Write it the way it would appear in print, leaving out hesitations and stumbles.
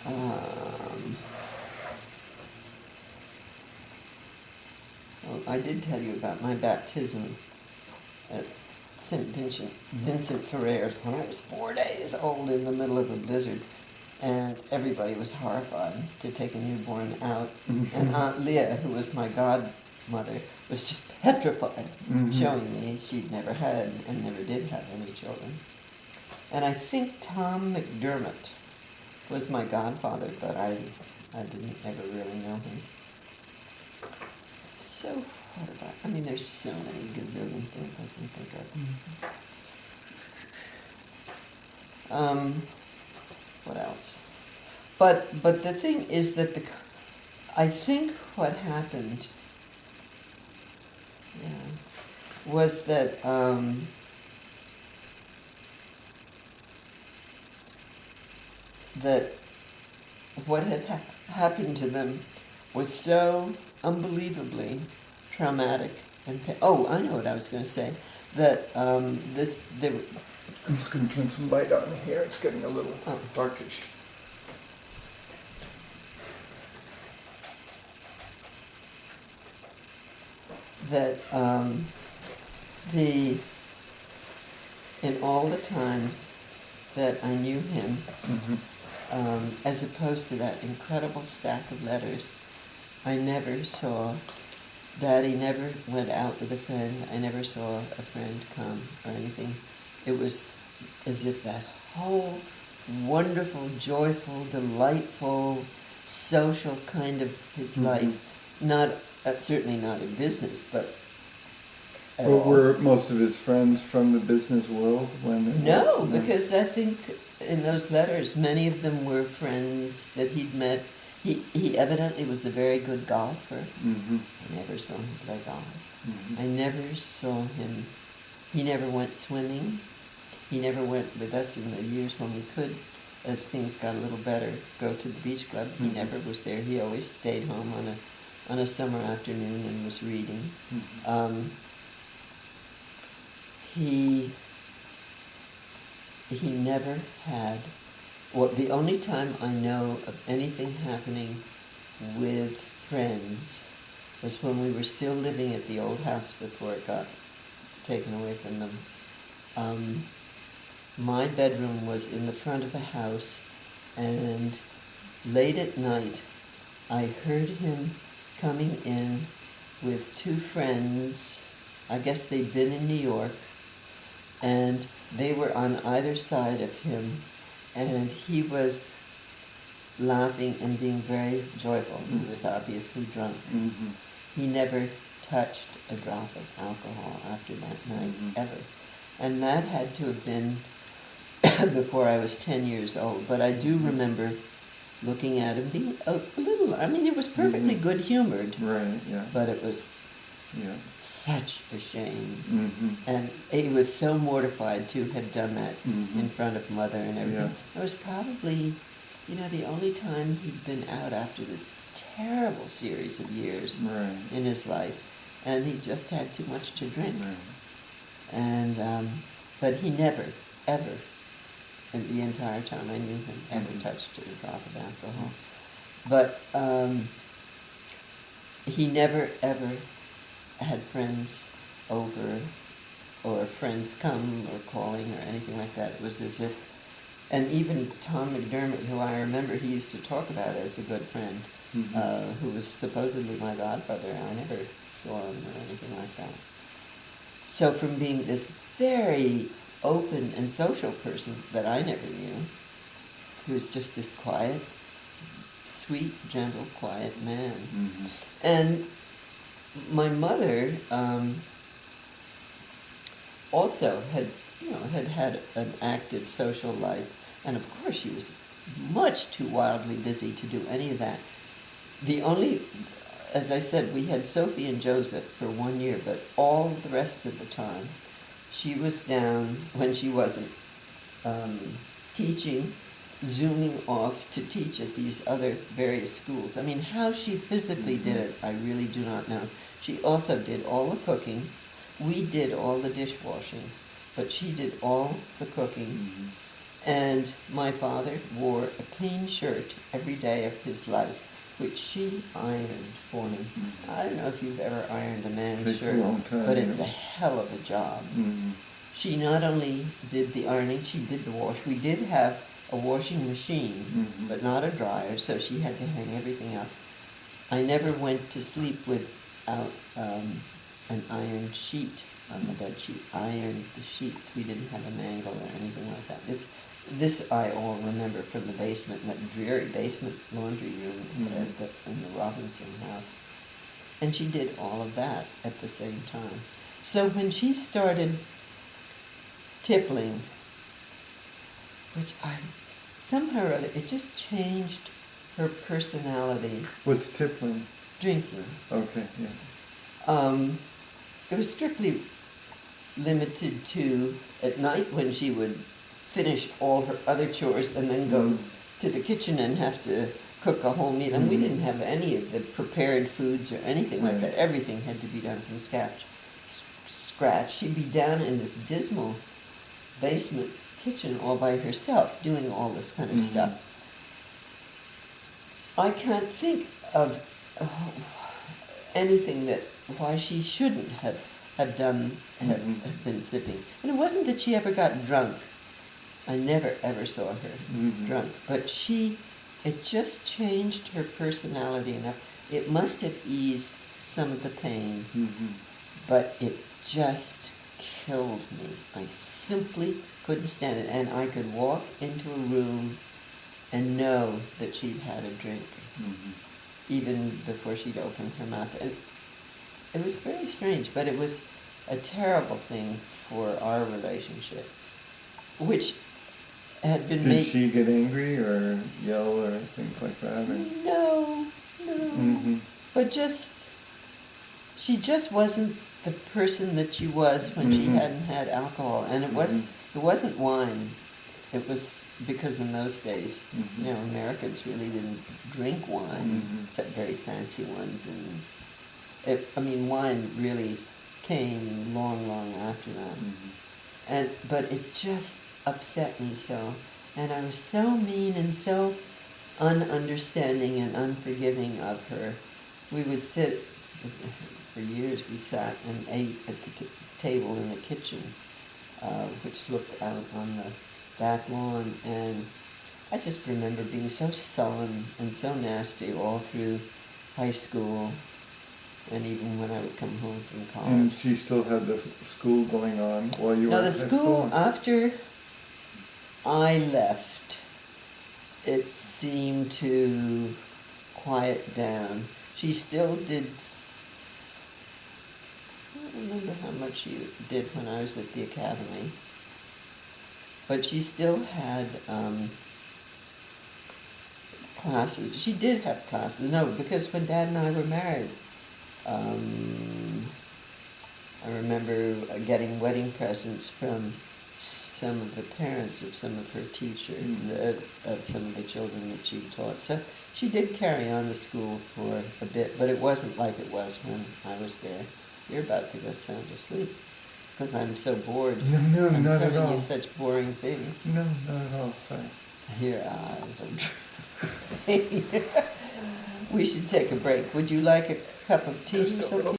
Well, I did tell you about my baptism at St. Vincent Ferrer when I was 4 days old in the middle of a blizzard. And everybody was horrified to take a newborn out. And Aunt Leah, who was my godmother, was just petrified, showing me she'd never had and never did have any children. And I think Tom McDermott was my godfather, but I didn't ever really know him. So, what about, I mean, there's so many gazillion things I can think of. What else? But the thing is that I think what happened, was that that what had happened to them was so unbelievably traumatic and oh, I know what I was going to say. That I'm just going to turn some light on here. It's getting a little darkish. That in all the times that I knew him, as opposed to that incredible stack of letters, I never saw, Daddy never went out with a friend. I never saw a friend come or anything. It was as if that whole wonderful, joyful, delightful, social kind of his life, not certainly not in business, but at all. Were most of his friends from the business world? No, because I think in those letters, many of them were friends that he'd met. He evidently was a very good golfer. I never saw him play golf. I never saw him. He never went swimming. He never went with us in the years when we could, as things got a little better, go to the beach club. He never was there. He always stayed home on a summer afternoon and was reading. He never had. Well, the only time I know of anything happening with friends was when we were still living at the old house before it got taken away from them. My bedroom was in the front of the house, and late at night I heard him coming in with two friends. I guess they'd been in New York, and they were on either side of him, and he was laughing and being very joyful. He was obviously drunk. He never touched a drop of alcohol after that night, ever. And that had to have been before I was 10 years old. But I do remember looking at him being a little, I mean, it was perfectly good-humored. Right, yeah. But it was such a shame. And he was so mortified to have done that in front of Mother and everything. It was probably, the only time he'd been out after this terrible series of years in his life. And he just had too much to drink. And, but he never, ever, in the entire time I knew him, ever touched a drop of alcohol. But he never, ever had friends over or friends come or calling or anything like that. It was as if, and even Tom McDermott, who I remember he used to talk about as a good friend, who was supposedly my godfather, I never saw him or anything like that. So from being this very open and social person that I never knew, he was just this quiet, sweet, gentle, quiet man. And my mother also had had an active social life, and of course she was much too wildly busy to do any of that. The only, as I said, we had Sophie and Joseph for 1 year, but all the rest of the time she was down, when she wasn't teaching, zooming off to teach at these other various schools. I mean, how she physically did it, I really do not know. She also did all the cooking. We did all the dishwashing, but she did all the cooking. And my father wore a clean shirt every day of his life, which she ironed for him. I don't know if you've ever ironed a man's Takes a shirt, long time, but it's yeah. a hell of a job. Mm-hmm. She not only did the ironing, she did the wash. We did have a washing machine, Mhm. but not a dryer, so she had to hang everything up. I never went to sleep without an ironed sheet on the bed sheet. Ironed the sheets. We didn't have a mangle or anything like that. This I all remember from the basement, that dreary basement laundry room in the Robinson house. And she did all of that at the same time. So when she started tippling, which somehow or other, it just changed her personality. What's tippling? Drinking. Okay, yeah. It was strictly limited to at night when she would finish all her other chores and then go to the kitchen and have to cook a whole meal. And we didn't have any of the prepared foods or anything like that. Everything had to be done from scratch. She'd be down in this dismal basement kitchen all by herself doing all this kind of stuff. I can't think of anything that why she shouldn't have been sipping. And it wasn't that she ever got drunk. I never ever saw her drunk. But it just changed her personality enough. It must have eased some of the pain, but it just killed me. I simply couldn't stand it. And I could walk into a room and know that she'd had a drink, even before she'd opened her mouth. And it was very strange, but it was a terrible thing for our relationship, which had been Did she get angry or yell or things like that? Or? No. But she just wasn't the person that she was when she hadn't had alcohol. And it wasn't wine. It was because in those days, Americans really didn't drink wine, except very fancy ones. And wine really came long, long after that. But it just upset me so. And I was so mean and so ununderstanding and unforgiving of her. We would sit, for years we sat and ate at the table in the kitchen, which looked out on the back lawn, and I just remember being so sullen and so nasty all through high school, and even when I would come home from college. And she still had the school going on while you were No, at the high school, after I left, it seemed to quiet down. She still did, I don't remember how much she did when I was at the academy, but she still had classes. She did have classes. No, because when Dad and I were married, I remember getting wedding presents from some of the parents of some of her teachers, of some of the children that she taught. So she did carry on the school for a bit, but it wasn't like it was when I was there. You're about to go sound asleep because I'm so bored. No, I'm not at telling all. you such boring things. No, not at all. Sorry. Your eyes are drooping. We should take a break. Would you like a cup of tea or something?